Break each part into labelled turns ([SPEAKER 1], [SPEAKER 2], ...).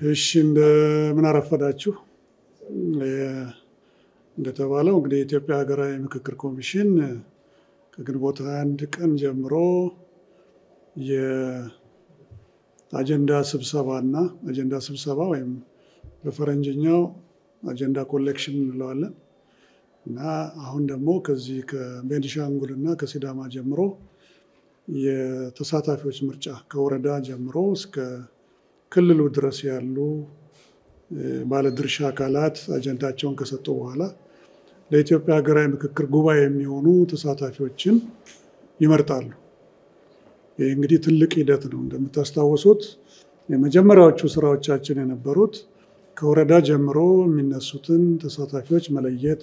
[SPEAKER 1] እሺ ምን አረፈዳችሁ እንደተባለው እንግዲህ የኢትዮጵያ ሀገራዊ ምክክር ኮሚሽን ከግንቦት 21 ቀን ጀምሮ የአጀንዳ ስብሰባ ወይም በፈረንጅኛው አጀንዳ ኮሌክሽን እንለዋለን እና አሁን ደግሞ ከዚህ ከቤኒሻንጉልና ከሲዳማ ጀምሮ የተሳታፊዎች ምርጫ ከወረዳ ጀምሮ እስከ ክልሉ ድረስ ያሉ ባለድርሻ አካላት አጀንዳቸውን ከሰጡ በኋላ ለኢትዮጵያ ሀገራዊ ምክክር ጉባኤ የሚሆኑ ተሳታፊዎችን ይመርጣሉ። ይህ እንግዲህ ትልቅ ሂደት ነው። እንደምታስታውሱት የመጀመሪያዎቹ ስራዎቻችን የነበሩት ከወረዳ ጀምሮ የሚነሱትን ተሳታፊዎች መለየት፣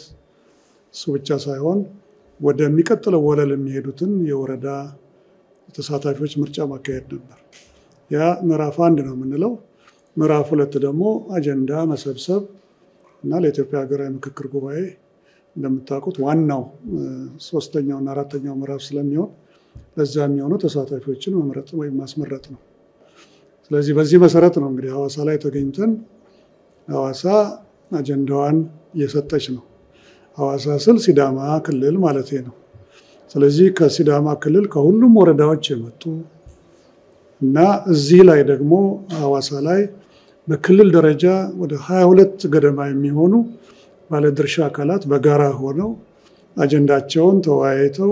[SPEAKER 1] እሱ ብቻ ሳይሆን ወደሚቀጥለው ወለል የሚሄዱትን የወረዳ ተሳታፊዎች ምርጫ ማካሄድ ነበር። ያ ምዕራፍ 1 ነው የምንለው። ምዕራፍ 2 ደግሞ አጀንዳ መሰብሰብ እና ለኢትዮጵያ ሀገራዊ ምክክር ጉባኤ እንደምታውቁት ዋናው 3ኛው እና 4ኛው ምዕራፍ ስለሚሆን ለዛ የሚሆኑ ተሳታፊዎችን መምረጥ ወይም ማስመረጥ ነው። ስለዚህ በዚህ መሰረት ነው እንግዲህ ሐዋሳ ላይ ተገኝተን ሐዋሳ አጀንዳዋን እየሰጠች ነው። ሐዋሳ ስል ሲዳማ ክልል ማለት ነው። ስለዚህ ከሲዳማ ክልል ከሁሉም ወረዳዎች የመጡ እና እዚህ ላይ ደግሞ ሐዋሳ ላይ በክልል ደረጃ ወደ 22 ገደማ የሚሆኑ ባለድርሻ አካላት በጋራ ሆነው አጀንዳቸውን ተወያይተው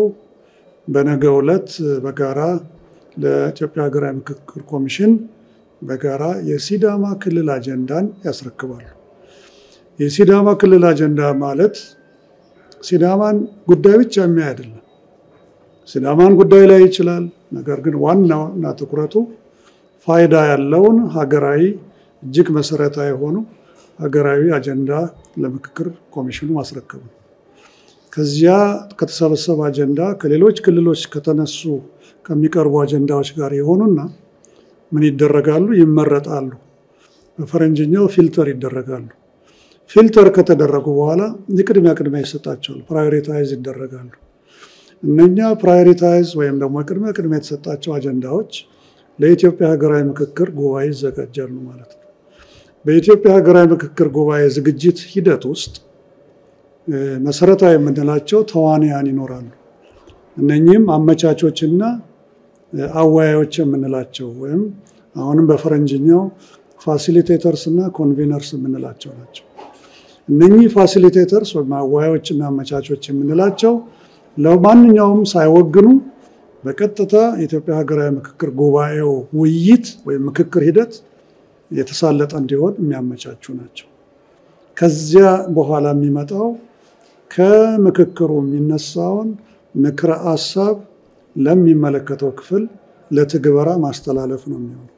[SPEAKER 1] በነገው ዕለት በጋራ ለኢትዮጵያ ሀገራዊ ምክክር ኮሚሽን በጋራ የሲዳማ ክልል አጀንዳን ያስረክባሉ። የሲዳማ ክልል አጀንዳ ማለት ሲዳማን ጉዳይ ብቻ የሚያይ አይደለም። ሲዳማን ጉዳይ ላይ ይችላል፣ ነገር ግን ዋናውና ትኩረቱ ፋይዳ ያለውን ሀገራዊ እጅግ መሰረታዊ የሆኑ ሀገራዊ አጀንዳ ለምክክር ኮሚሽኑ ማስረከብ ነው። ከዚያ ከተሰበሰበ አጀንዳ ከሌሎች ክልሎች ከተነሱ ከሚቀርቡ አጀንዳዎች ጋር የሆኑና ምን ይደረጋሉ? ይመረጣሉ። በፈረንጅኛው ፊልተር ይደረጋሉ። ፊልተር ከተደረጉ በኋላ ቅድሚያ ይሰጣቸዋል፣ ፕራዮሪታይዝ ይደረጋሉ። እነኛ ፕራዮሪታይዝ ወይም ደግሞ ቅድሚያ የተሰጣቸው አጀንዳዎች ለኢትዮጵያ ሀገራዊ ምክክር ጉባኤ ይዘጋጃሉ ማለት ነው። በኢትዮጵያ ሀገራዊ ምክክር ጉባኤ ዝግጅት ሂደት ውስጥ መሰረታዊ የምንላቸው ተዋንያን ይኖራሉ። እነኚህም አመቻቾችና አወያዮች የምንላቸው ወይም አሁንም በፈረንጅኛው ፋሲሊቴተርስ እና ኮንቬነርስ የምንላቸው ናቸው። እነኚህ ፋሲሊቴተርስ ወይም አወያዮችና አመቻቾች የምንላቸው ለማንኛውም ሳይወግኑ በቀጥታ የኢትዮጵያ ሀገራዊ ምክክር ጉባኤው ውይይት ወይም ምክክር ሂደት የተሳለጠ እንዲሆን የሚያመቻቹ ናቸው። ከዚያ በኋላ የሚመጣው ከምክክሩ የሚነሳውን ምክረ ሐሳብ ለሚመለከተው ክፍል ለትግበራ ማስተላለፍ ነው የሚሆነው።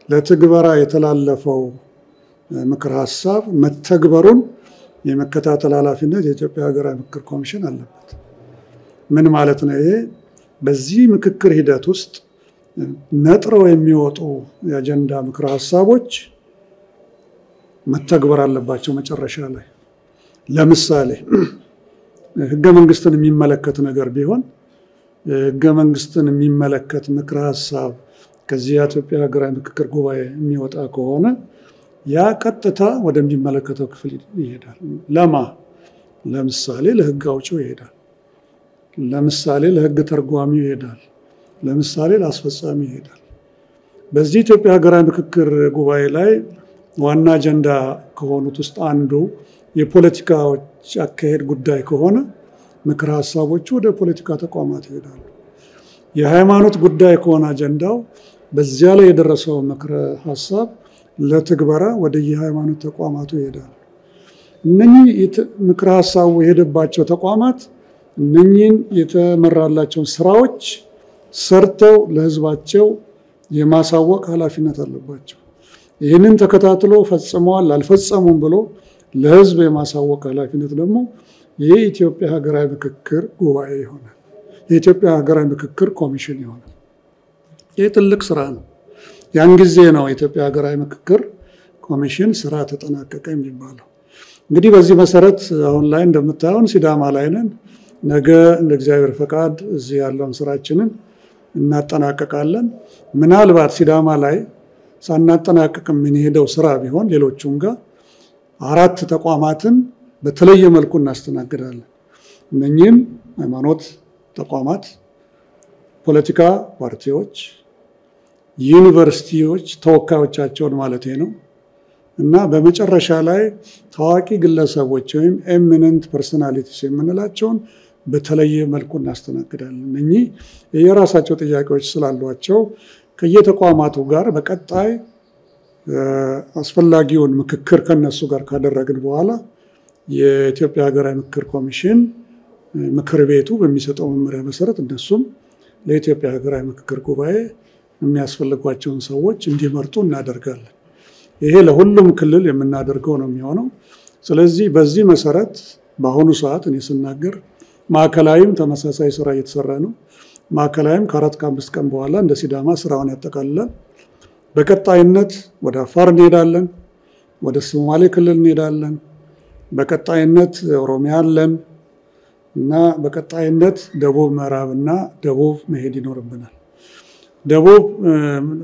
[SPEAKER 1] ለትግበራ የተላለፈው ምክረ ሐሳብ መተግበሩን የመከታተል ኃላፊነት የኢትዮጵያ ሀገራዊ ምክክር ኮሚሽን አለበት። ምን ማለት ነው? ይሄ በዚህ ምክክር ሂደት ውስጥ ነጥረው የሚወጡ የአጀንዳ ምክረ ሐሳቦች መተግበር አለባቸው። መጨረሻ ላይ ለምሳሌ ህገ መንግስትን የሚመለከት ነገር ቢሆን ህገ መንግስትን የሚመለከት ምክረ ሐሳብ ከዚህ የኢትዮጵያ ሀገራዊ ምክክር ጉባኤ የሚወጣ ከሆነ ያ ቀጥታ ወደሚመለከተው ክፍል ይሄዳል። ለምሳሌ ለህግ አውጪው ይሄዳል። ለምሳሌ ለህግ ተርጓሚው ይሄዳል። ለምሳሌ ለአስፈጻሚ ይሄዳል። በዚህ ኢትዮጵያ ሀገራዊ ምክክር ጉባኤ ላይ ዋና አጀንዳ ከሆኑት ውስጥ አንዱ የፖለቲካዎች አካሄድ ጉዳይ ከሆነ ምክረ ሐሳቦቹ ወደ ፖለቲካ ተቋማት ይሄዳሉ። የሃይማኖት ጉዳይ ከሆነ አጀንዳው በዚያ ላይ የደረሰው ምክረ ሐሳብ ለትግበራ ወደ የሃይማኖት ተቋማቱ ይሄዳል። እነኚህ ምክረ ሐሳቡ የሄደባቸው ተቋማት እነኚህን የተመራላቸውን ስራዎች ሰርተው ለህዝባቸው የማሳወቅ ኃላፊነት አለባቸው። ይህንን ተከታትሎ ፈጽመዋል አልፈጸሙም ብሎ ለህዝብ የማሳወቅ ኃላፊነት ደግሞ የኢትዮጵያ ሀገራዊ ምክክር ጉባኤ ይሆናል። የኢትዮጵያ ሀገራዊ ምክክር ኮሚሽን ይሆናል። ይህ ትልቅ ስራ ነው። ያን ጊዜ ነው የኢትዮጵያ ሀገራዊ ምክክር ኮሚሽን ስራ ተጠናቀቀ የሚባለው። እንግዲህ በዚህ መሰረት አሁን ላይ እንደምታዩን ሲዳማ ላይ ነን። ነገ እንደ እግዚአብሔር ፈቃድ እዚህ ያለውን ስራችንን እናጠናቀቃለን። ምናልባት ሲዳማ ላይ ሳናጠናቀቅ የምንሄደው ስራ ቢሆን ሌሎቹም ጋር 4 ተቋማትን በተለየ መልኩ እናስተናግዳለን። እነኚህም ሃይማኖት ተቋማት፣ ፖለቲካ ፓርቲዎች፣ ዩኒቨርሲቲዎች ተወካዮቻቸውን ማለት ነው እና በመጨረሻ ላይ ታዋቂ ግለሰቦች ወይም ኤሚነንት ፐርሰናሊቲስ የምንላቸውን በተለየ መልኩ እናስተናግዳለን። እነኚህ የራሳቸው ጥያቄዎች ስላሏቸው ከየተቋማቱ ጋር በቀጣይ አስፈላጊውን ምክክር ከነሱ ጋር ካደረግን በኋላ የኢትዮጵያ ሀገራዊ ምክክር ኮሚሽን ምክር ቤቱ በሚሰጠው መመሪያ መሰረት እነሱም ለኢትዮጵያ ሀገራዊ ምክክር ጉባኤ የሚያስፈልጓቸውን ሰዎች እንዲመርጡ እናደርጋለን። ይሄ ለሁሉም ክልል የምናደርገው ነው የሚሆነው። ስለዚህ በዚህ መሰረት በአሁኑ ሰዓት እኔ ስናገር ማዕከላዊም ተመሳሳይ ስራ እየተሰራ ነው። ማዕከላዊም ከ4 ከ5 ቀን በኋላ እንደ ሲዳማ ስራውን ያጠቃልላል። በቀጣይነት ወደ አፋር እንሄዳለን፣ ወደ ሶማሌ ክልል እንሄዳለን፣ በቀጣይነት ኦሮሚያ አለን እና በቀጣይነት ደቡብ ምዕራብና ደቡብ መሄድ ይኖርብናል። ደቡብ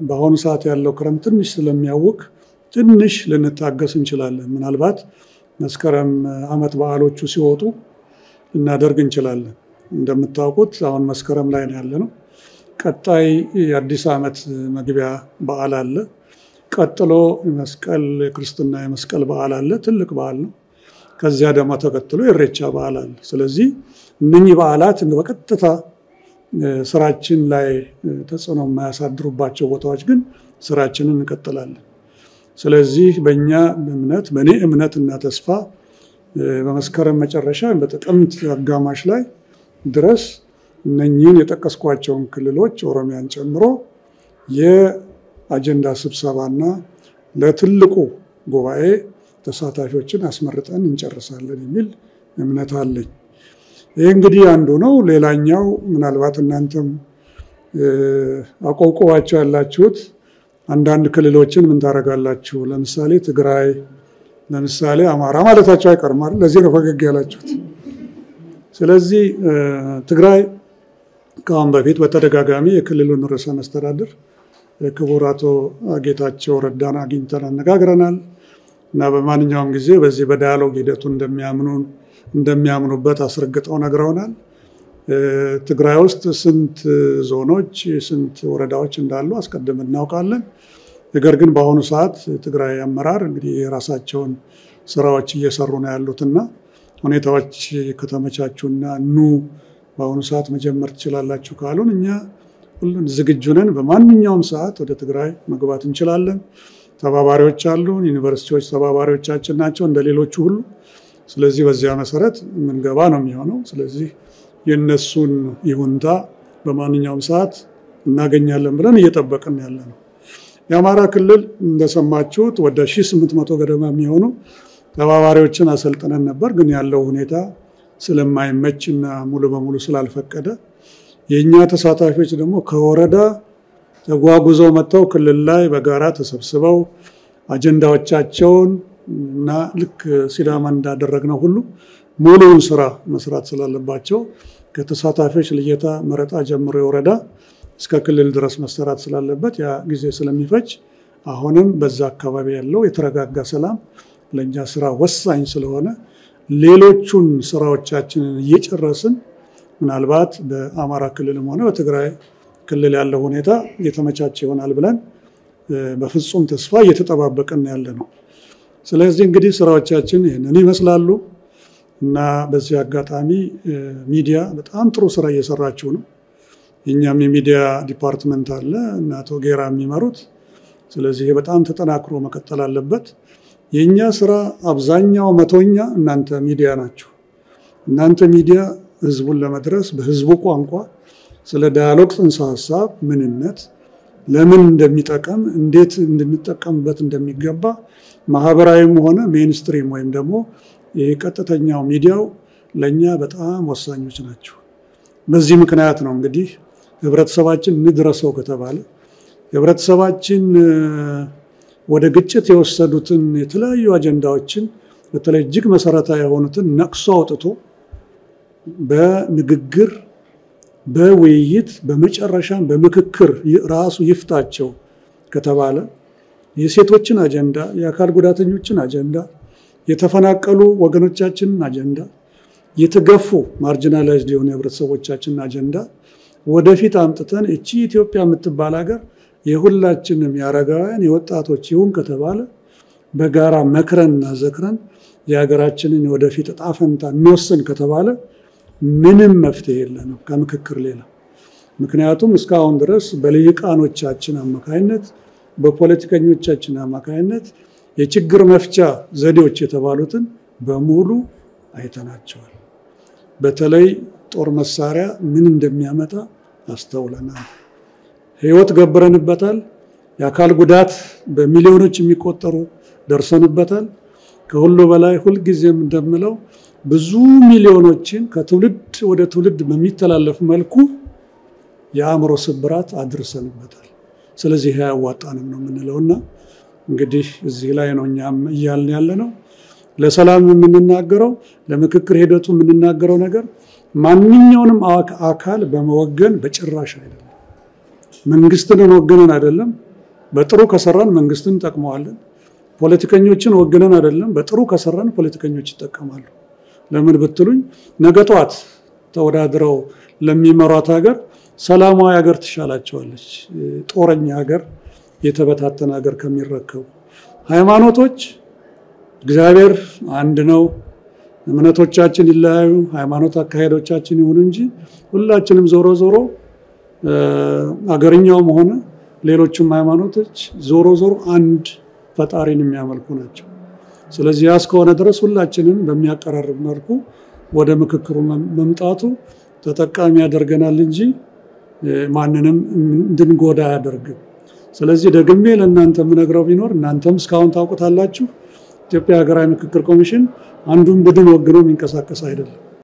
[SPEAKER 1] በአሁኑ ሰዓት ያለው ክረምት ትንሽ ስለሚያውቅ ትንሽ ልንታገስ እንችላለን። ምናልባት መስከረም ዓመት በዓሎቹ ሲወጡ እናደርግ እንችላለን። እንደምታውቁት አሁን መስከረም ላይ ነው ያለነው። ቀጣይ የአዲስ ዓመት መግቢያ በዓል አለ። ቀጥሎ መስቀል ክርስትና የመስቀል በዓል አለ፣ ትልቅ በዓል ነው። ከዚያ ደግሞ ተከትሎ የኢሬቻ በዓል አለ። ስለዚህ እነኚህ በዓላት በቀጥታ ስራችን ላይ ተጽዕኖ የማያሳድሩባቸው ቦታዎች ግን ስራችንን እንቀጥላለን። ስለዚህ በእኛ እምነት በእኔ እምነትና ተስፋ በመስከረም መጨረሻ በጥቅምት አጋማሽ ላይ ድረስ እነኚህን የጠቀስኳቸውን ክልሎች ኦሮሚያን ጨምሮ የአጀንዳ ስብሰባና ለትልቁ ጉባኤ ተሳታፊዎችን አስመርጠን እንጨርሳለን የሚል እምነት አለኝ። ይህ እንግዲህ አንዱ ነው። ሌላኛው ምናልባት እናንተም አቆብቆባቸው ያላችሁት አንዳንድ ክልሎችን ምን ታደርጋላችሁ? ለምሳሌ ትግራይ፣ ለምሳሌ አማራ ማለታቸው አይቀርም አይደል? ለዚህ ነው ፈገግ ያላችሁት። ስለዚህ ትግራይ ከአሁን በፊት በተደጋጋሚ የክልሉን ርዕሰ መስተዳድር ክቡር አቶ ጌታቸው ረዳን አግኝተን አነጋግረናል እና በማንኛውም ጊዜ በዚህ በዳያሎግ ሂደቱ እንደሚያምኑበት አስረግጠው ነግረውናል። ትግራይ ውስጥ ስንት ዞኖች ስንት ወረዳዎች እንዳሉ አስቀድመን እናውቃለን። ነገር ግን በአሁኑ ሰዓት ትግራይ አመራር እንግዲህ የራሳቸውን ስራዎች እየሰሩ ነው ያሉትና ሁኔታዎች ከተመቻቹና በአሁኑ ሰዓት መጀመር ትችላላችሁ ካሉን እኛ ሁሉን ዝግጁ ነን። በማንኛውም ሰዓት ወደ ትግራይ መግባት እንችላለን። ተባባሪዎች አሉን። ዩኒቨርሲቲዎች ተባባሪዎቻችን ናቸው እንደሌሎቹ ሁሉ። ስለዚህ በዚያ መሰረት ምንገባ ነው የሚሆነው። ስለዚህ የነሱን ይሁንታ በማንኛውም ሰዓት እናገኛለን ብለን እየጠበቅን ያለ ነው። የአማራ ክልል እንደሰማችሁት ወደ 1800 ገደማ የሚሆኑ ተባባሪዎችን አሰልጥነን ነበር። ግን ያለው ሁኔታ ስለማይመችና ሙሉ በሙሉ ስላልፈቀደ የኛ ተሳታፊዎች ደግሞ ከወረዳ ተጓጉዘው መጥተው ክልል ላይ በጋራ ተሰብስበው አጀንዳዎቻቸውን እና ልክ ሲዳማ እንዳደረግነው ሁሉ ሙሉውን ስራ መስራት ስላለባቸው ከተሳታፊዎች ልየታ መረጣ ጀምሮ የወረዳ እስከ ክልል ድረስ መሰራት ስላለበት ያ ጊዜ ስለሚፈጅ አሁንም በዛ አካባቢ ያለው የተረጋጋ ሰላም ለኛ ስራ ወሳኝ ስለሆነ ሌሎቹን ስራዎቻችንን እየጨረስን ምናልባት በአማራ ክልልም ሆነ በትግራይ ክልል ያለው ሁኔታ የተመቻቸ ይሆናል ብለን በፍጹም ተስፋ እየተጠባበቅን ያለ ነው። ስለዚህ እንግዲህ ስራዎቻችን ይሄንን ይመስላሉ እና በዚህ አጋጣሚ ሚዲያ በጣም ጥሩ ስራ እየሰራችሁ ነው። የኛም የሚዲያ ዲፓርትመንት አለ እና አቶ ጌራ የሚመሩት። ስለዚህ በጣም ተጠናክሮ መቀጠል አለበት። የኛ ስራ አብዛኛው መቶኛ እናንተ ሚዲያ ናችሁ። እናንተ ሚዲያ ህዝቡን ለመድረስ በህዝቡ ቋንቋ ስለ ዳያሎግ ጽንሰ ሐሳብ ምንነት ለምን እንደሚጠቀም እንዴት እንድንጠቀምበት እንደሚገባ ማህበራዊም ሆነ ሜንስትሪም ወይም ደግሞ የቀጥተኛው ሚዲያው ለኛ በጣም ወሳኞች ናቸው። በዚህ ምክንያት ነው እንግዲህ ህብረተሰባችን እንድረሰው ከተባለ ህብረተሰባችን ወደ ግጭት የወሰዱትን የተለያዩ አጀንዳዎችን በተለይ እጅግ መሰረታዊ የሆኑትን ነቅሶ አውጥቶ በንግግር በውይይት በመጨረሻም በምክክር ራሱ ይፍታቸው ከተባለ የሴቶችን አጀንዳ፣ የአካል ጉዳተኞችን አጀንዳ፣ የተፈናቀሉ ወገኖቻችንን አጀንዳ፣ የተገፉ ማርጂናላይዝድ የሆኑ ህብረተሰቦቻችንን አጀንዳ ወደፊት አምጥተን እቺ ኢትዮጵያ የምትባል ሀገር የሁላችንም ያረጋውያን የወጣቶች ይሁን ከተባለ በጋራ መክረንና ዘክረን የሀገራችንን ወደፊት ዕጣ ፈንታ እንወስን ከተባለ ምንም መፍትሄ የለንም ከምክክር ሌላ። ምክንያቱም እስካሁን ድረስ በልሂቃኖቻችን አማካይነት በፖለቲከኞቻችን አማካይነት የችግር መፍቻ ዘዴዎች የተባሉትን በሙሉ አይተናቸዋል። በተለይ ጦር መሳሪያ ምን እንደሚያመጣ አስተውለናል። ህይወት ገብረንበታል። የአካል ጉዳት በሚሊዮኖች የሚቆጠሩ ደርሰንበታል። ከሁሉ በላይ ሁል ጊዜም እንደምለው ብዙ ሚሊዮኖችን ከትውልድ ወደ ትውልድ በሚተላለፍ መልኩ የአእምሮ ስብራት አድርሰንበታል። ስለዚህ ያዋጣንም ነው የምንለውና እንግዲህ እዚህ ላይ ነው እኛም እያልን ያለነው። ለሰላም የምንናገረው ለምክክር ሂደቱ የምንናገረው ነገር ማንኛውንም አካል በመወገን በጭራሽ አይደለም። መንግስትን ወገነን አይደለም። በጥሩ ከሰራን መንግስትን እንጠቅመዋለን። ፖለቲከኞችን ወገነን አይደለም። በጥሩ ከሰራን ፖለቲከኞች ይጠቀማሉ። ለምን ብትሉኝ ነገ ጧት ተወዳድረው ለሚመሯት ሀገር ሰላማዊ ሀገር ትሻላቸዋለች ጦረኛ ሀገር የተበታተነ ሀገር ከሚረከቡ። ሃይማኖቶች እግዚአብሔር አንድ ነው። እምነቶቻችን ይለያዩ፣ ሃይማኖት አካሄዶቻችን ይሁን እንጂ ሁላችንም ዞሮ ዞሮ አገርኛውም ሆነ ሌሎችም ሃይማኖቶች ዞሮ ዞሮ አንድ ፈጣሪን የሚያመልኩ ናቸው። ስለዚህ ያስከሆነ ድረስ ሁላችንም በሚያቀራርብ መልኩ ወደ ምክክሩ መምጣቱ ተጠቃሚ ያደርገናል እንጂ ማንንም እንድንጎዳ ያደርግም። ስለዚህ ደግሜ ለእናንተ ምነግረው ቢኖር እናንተም እስካሁን ታውቁታላችሁ ኢትዮጵያ ሀገራዊ ምክክር ኮሚሽን አንዱን ቡድን ወግኖ የሚንቀሳቀስ አይደለም።